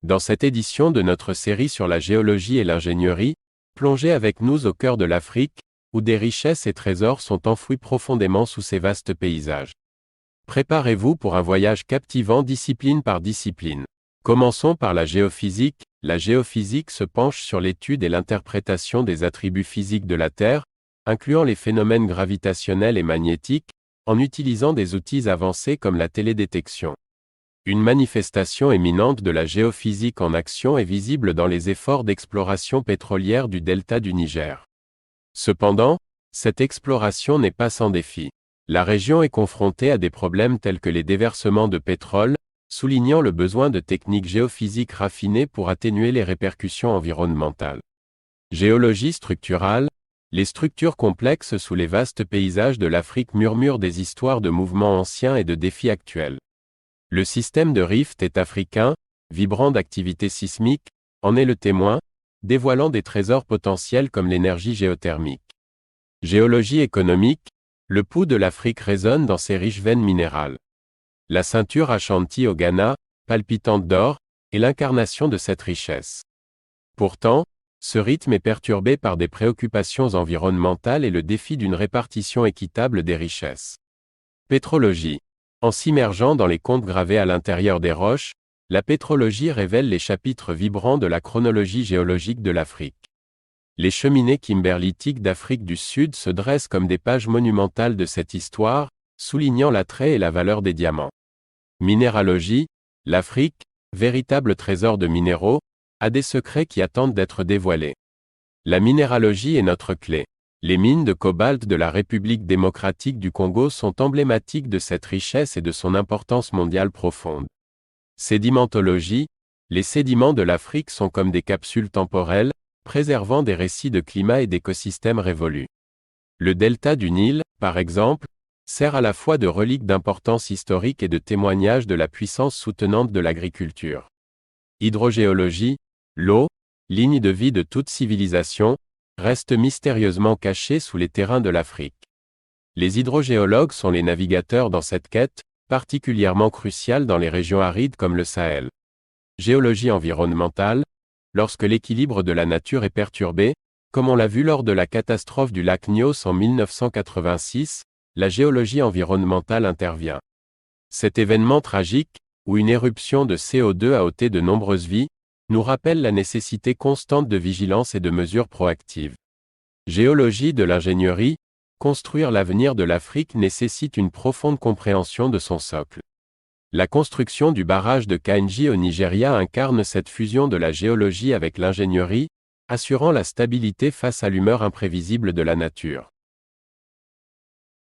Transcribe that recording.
Dans cette édition de notre série sur la géologie et l'ingénierie, plongez avec nous au cœur de l'Afrique, où des richesses et trésors sont enfouis profondément sous ces vastes paysages. Préparez-vous pour un voyage captivant discipline par discipline. Commençons par la géophysique. La géophysique se penche sur l'étude et l'interprétation des attributs physiques de la Terre, incluant les phénomènes gravitationnels et magnétiques, en utilisant des outils avancés comme la télédétection. Une manifestation éminente de la géophysique en action est visible dans les efforts d'exploration pétrolière du delta du Niger. Cependant, cette exploration n'est pas sans défi. La région est confrontée à des problèmes tels que les déversements de pétrole, soulignant le besoin de techniques géophysiques raffinées pour atténuer les répercussions environnementales. Géologie structurale. Les structures complexes sous les vastes paysages de l'Afrique murmurent des histoires de mouvements anciens et de défis actuels. Le système de rift est africain, vibrant d'activité sismique, en est le témoin, dévoilant des trésors potentiels comme l'énergie géothermique. Géologie économique. Le pouls de l'Afrique résonne dans ses riches veines minérales. La ceinture Ashanti au Ghana, palpitante d'or, est l'incarnation de cette richesse. Pourtant, ce rythme est perturbé par des préoccupations environnementales et le défi d'une répartition équitable des richesses. Pétrologie. En s'immergeant dans les contes gravés à l'intérieur des roches, la pétrologie révèle les chapitres vibrants de la chronologie géologique de l'Afrique. Les cheminées kimberlitiques d'Afrique du Sud se dressent comme des pages monumentales de cette histoire, soulignant l'attrait et la valeur des diamants. Minéralogie. L'Afrique, véritable trésor de minéraux, a des secrets qui attendent d'être dévoilés. La minéralogie est notre clé. Les mines de cobalt de la République démocratique du Congo sont emblématiques de cette richesse et de son importance mondiale profonde. Sédimentologie. Les sédiments de l'Afrique sont comme des capsules temporelles, préservant des récits de climat et d'écosystèmes révolus. Le delta du Nil, par exemple, sert à la fois de relique d'importance historique et de témoignage de la puissance soutenante de l'agriculture. Hydrogéologie. L'eau, ligne de vie de toute civilisation, reste mystérieusement cachée sous les terrains de l'Afrique. Les hydrogéologues sont les navigateurs dans cette quête, particulièrement cruciale dans les régions arides comme le Sahel. Géologie environnementale. Lorsque l'équilibre de la nature est perturbé, comme on l'a vu lors de la catastrophe du lac Nyos en 1986, la géologie environnementale intervient. Cet événement tragique, où une éruption de CO2 a ôté de nombreuses vies, nous rappelle la nécessité constante de vigilance et de mesures proactives. Géologie de l'ingénierie. Construire l'avenir de l'Afrique nécessite une profonde compréhension de son socle. La construction du barrage de Kainji au Nigeria incarne cette fusion de la géologie avec l'ingénierie, assurant la stabilité face à l'humeur imprévisible de la nature.